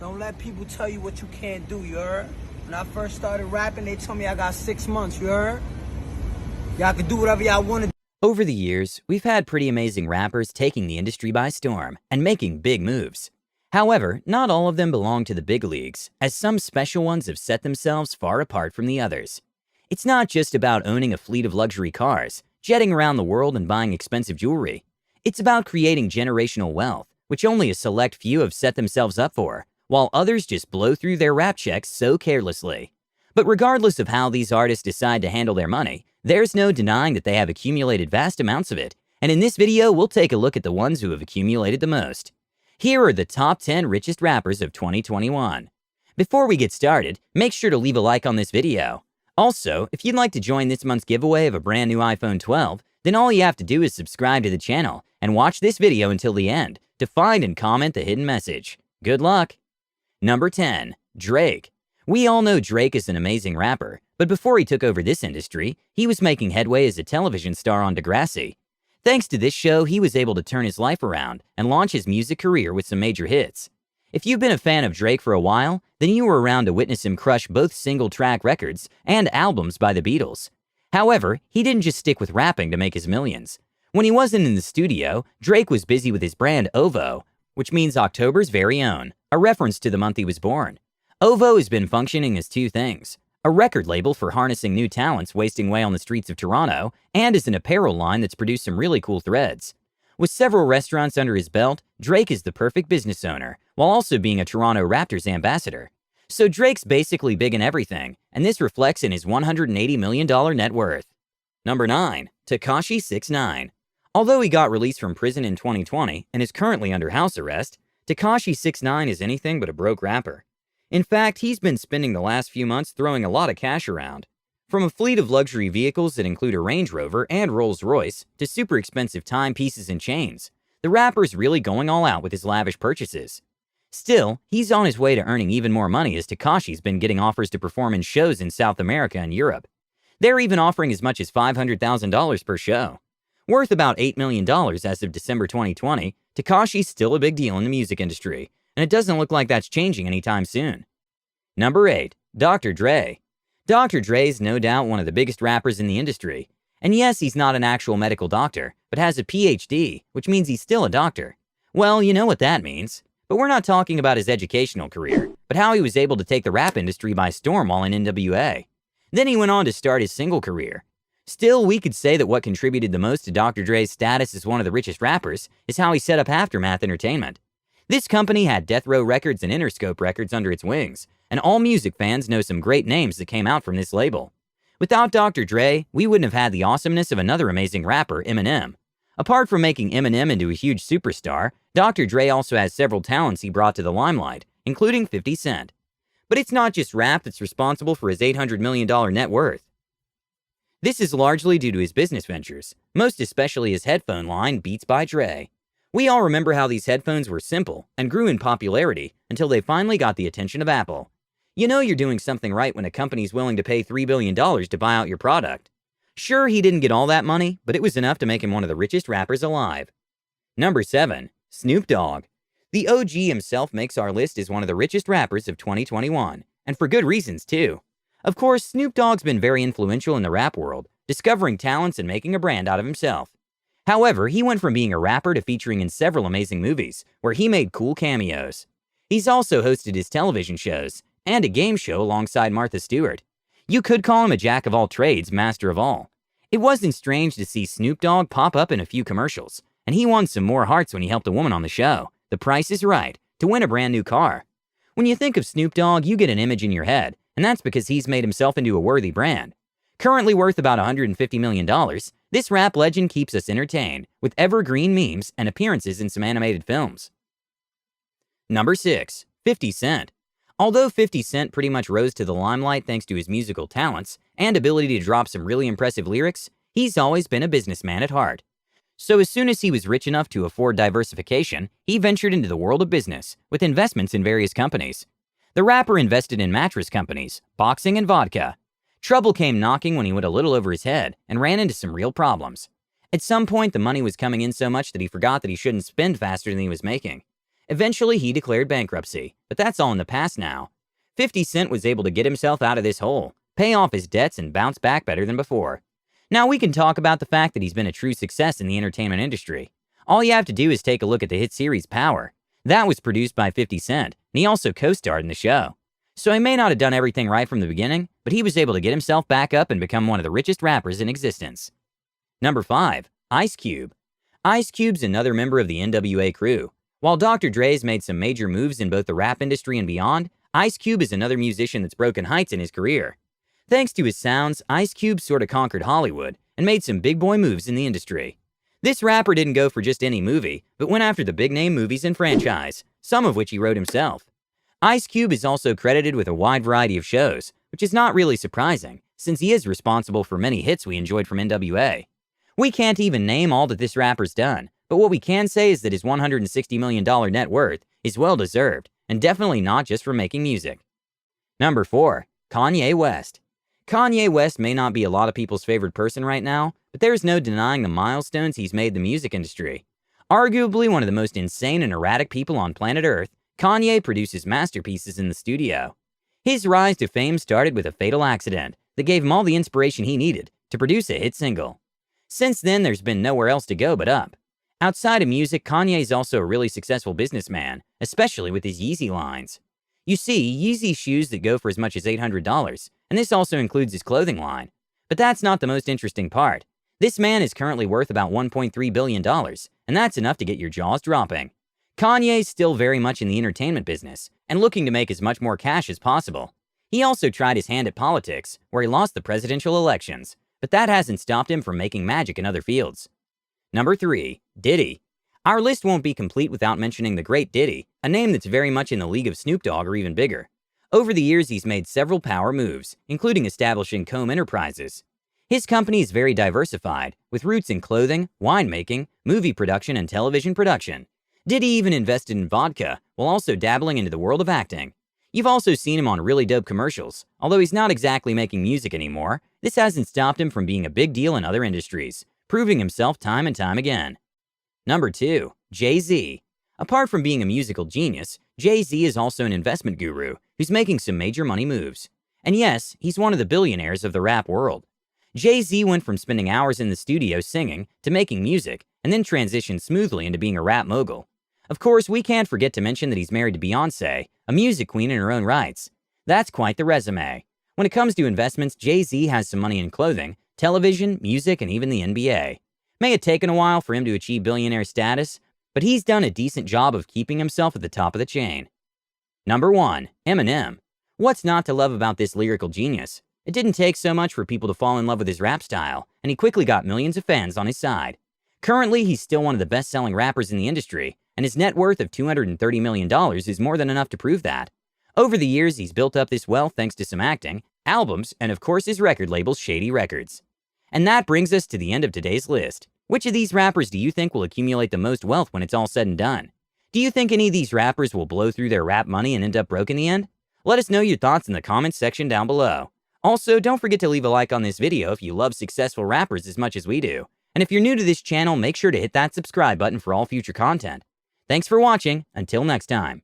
Don't let people tell you what you can't do, you heard? When I first started rapping, they told me I got 6 months, you heard? Y'all can do whatever y'all want to do. Over the years, we've had pretty amazing rappers taking the industry by storm and making big moves. However, not all of them belong to the big leagues, as some special ones have set themselves far apart from the others. It's not just about owning a fleet of luxury cars, jetting around the world and buying expensive jewelry. It's about creating generational wealth, which only a select few have set themselves up for, while others just blow through their rap checks so carelessly. But regardless of how these artists decide to handle their money, there's no denying that they have accumulated vast amounts of it, and in this video, we'll take a look at the ones who have accumulated the most. Here are the top 10 richest rappers of 2021. Before we get started, make sure to leave a like on this video. Also, if you'd like to join this month's giveaway of a brand new iPhone 12, then all you have to do is subscribe to the channel and watch this video until the end to find and comment the hidden message. Good luck! Number 10. Drake. We all know Drake is an amazing rapper, but before he took over this industry, he was making headway as a television star on Degrassi. Thanks to this show, he was able to turn his life around and launch his music career with some major hits. If you've been a fan of Drake for a while, then you were around to witness him crush both single-track records and albums by the Beatles. However, he didn't just stick with rapping to make his millions. When he wasn't in the studio, Drake was busy with his brand OVO, which means October's very own, a reference to the month he was born. OVO has been functioning as two things: a record label for harnessing new talents wasting away on the streets of Toronto, and as an apparel line that's produced some really cool threads. With several restaurants under his belt, Drake is the perfect business owner, while also being a Toronto Raptors ambassador. So Drake's basically big in everything, and this reflects in his $180 million net worth. Number 9. Takashi 6ix9ine. Although he got released from prison in 2020 and is currently under house arrest, Takashi 6ix9ine is anything but a broke rapper. In fact, he's been spending the last few months throwing a lot of cash around. From a fleet of luxury vehicles that include a Range Rover and Rolls-Royce to super expensive timepieces and chains, the rapper's really going all out with his lavish purchases. Still, he's on his way to earning even more money as Takashi's been getting offers to perform in shows in South America and Europe. They're even offering as much as $500,000 per show. Worth about $8 million as of December 2020, Takashi's still a big deal in the music industry, and it doesn't look like that's changing anytime soon. Number 8. Dr. Dre. Dr. Dre is no doubt one of the biggest rappers in the industry. And yes, he's not an actual medical doctor, but has a PhD, which means he's still a doctor. Well, you know what that means. But we're not talking about his educational career, but how he was able to take the rap industry by storm while in NWA. Then he went on to start his single career. Still, we could say that what contributed the most to Dr. Dre's status as one of the richest rappers is how he set up Aftermath Entertainment. This company had Death Row Records and Interscope Records under its wings, and all music fans know some great names that came out from this label. Without Dr. Dre, we wouldn't have had the awesomeness of another amazing rapper, Eminem. Apart from making Eminem into a huge superstar, Dr. Dre also has several talents he brought to the limelight, including 50 Cent. But it's not just rap that's responsible for his $800 million net worth. This is largely due to his business ventures, most especially his headphone line, Beats by Dre. We all remember how these headphones were simple and grew in popularity until they finally got the attention of Apple. You know you're doing something right when a company's willing to pay $3 billion to buy out your product. Sure, he didn't get all that money, but it was enough to make him one of the richest rappers alive. Number 7. Snoop Dogg. The OG himself makes our list as one of the richest rappers of 2021, and for good reasons too. Of course, Snoop Dogg's been very influential in the rap world, discovering talents and making a brand out of himself. However, he went from being a rapper to featuring in several amazing movies, where he made cool cameos. He's also hosted his television shows, and a game show alongside Martha Stewart. You could call him a jack of all trades, master of all. It wasn't strange to see Snoop Dogg pop up in a few commercials, and he won some more hearts when he helped a woman on the show, The Price is Right, to win a brand new car. When you think of Snoop Dogg, you get an image in your head, and that's because he's made himself into a worthy brand. Currently worth about $150 million, this rap legend keeps us entertained with evergreen memes and appearances in some animated films. Number 6. 50 Cent. Although 50 Cent pretty much rose to the limelight thanks to his musical talents and ability to drop some really impressive lyrics, he's always been a businessman at heart. So as soon as he was rich enough to afford diversification, he ventured into the world of business with investments in various companies. The rapper invested in mattress companies, boxing, and vodka. Trouble came knocking when he went a little over his head and ran into some real problems. At some point, the money was coming in so much that he forgot that he shouldn't spend faster than he was making. Eventually, he declared bankruptcy, but that's all in the past now. 50 Cent was able to get himself out of this hole, pay off his debts, and bounce back better than before. Now we can talk about the fact that he's been a true success in the entertainment industry. All you have to do is take a look at the hit series Power. That was produced by 50 Cent, and he also co-starred in the show. So he may not have done everything right from the beginning, but he was able to get himself back up and become one of the richest rappers in existence. Number 5. Ice Cube. Ice Cube's another member of the NWA crew. While Dr. Dre's made some major moves in both the rap industry and beyond, Ice Cube is another musician that's broken heights in his career. Thanks to his sounds, Ice Cube sorta conquered Hollywood and made some big boy moves in the industry. This rapper didn't go for just any movie, but went after the big name movies and franchise, some of which he wrote himself. Ice Cube is also credited with a wide variety of shows, which is not really surprising, since he is responsible for many hits we enjoyed from NWA. We can't even name all that this rapper's done, but what we can say is that his $160 million net worth is well deserved, and definitely not just for making music. Number 4. Kanye West. Kanye West may not be a lot of people's favorite person right now, but there's no denying the milestones he's made the music industry. Arguably one of the most insane and erratic people on planet Earth, Kanye produces masterpieces in the studio. His rise to fame started with a fatal accident that gave him all the inspiration he needed to produce a hit single. Since then, there's been nowhere else to go but up. Outside of music, Kanye's also a really successful businessman, especially with his Yeezy lines. You see, Yeezy shoes that go for as much as $800, and this also includes his clothing line. But that's not the most interesting part. This man is currently worth about $1.3 billion, and that's enough to get your jaws dropping. Kanye's still very much in the entertainment business, and looking to make as much more cash as possible. He also tried his hand at politics, where he lost the presidential elections, but that hasn't stopped him from making magic in other fields. Number 3. Diddy. Our list won't be complete without mentioning the great Diddy, a name that's very much in the league of Snoop Dogg or even bigger. Over the years, he's made several power moves, including establishing Comb Enterprises. His company is very diversified, with roots in clothing, winemaking, movie production, and television production. Diddy even invested in vodka, while also dabbling into the world of acting. You've also seen him on really dope commercials. Although he's not exactly making music anymore, this hasn't stopped him from being a big deal in other industries, proving himself time and time again. Number 2. JayZ. Apart from being a musical genius, JayZ is also an investment guru who's making some major money moves. And yes, he's one of the billionaires of the rap world. JayZ went from spending hours in the studio singing to making music, and then transitioned smoothly into being a rap mogul. Of course, we can't forget to mention that he's married to Beyoncé, a music queen in her own rights. That's quite the resume. When it comes to investments, JayZ has some money in clothing, television, music, and even the NBA. May have taken a while for him to achieve billionaire status, but he's done a decent job of keeping himself at the top of the chain. Number 1. Eminem. What's not to love about this lyrical genius? It didn't take so much for people to fall in love with his rap style, and he quickly got millions of fans on his side. Currently, he's still one of the best-selling rappers in the industry, and his net worth of $230 million is more than enough to prove that. Over the years, he's built up this wealth thanks to some acting, albums, and of course his record label, Shady Records. And that brings us to the end of today's list. Which of these rappers do you think will accumulate the most wealth when it's all said and done? Do you think any of these rappers will blow through their rap money and end up broke in the end? Let us know your thoughts in the comments section down below. Also, don't forget to leave a like on this video if you love successful rappers as much as we do. And if you're new to this channel, make sure to hit that subscribe button for all future content. Thanks for watching. Until next time.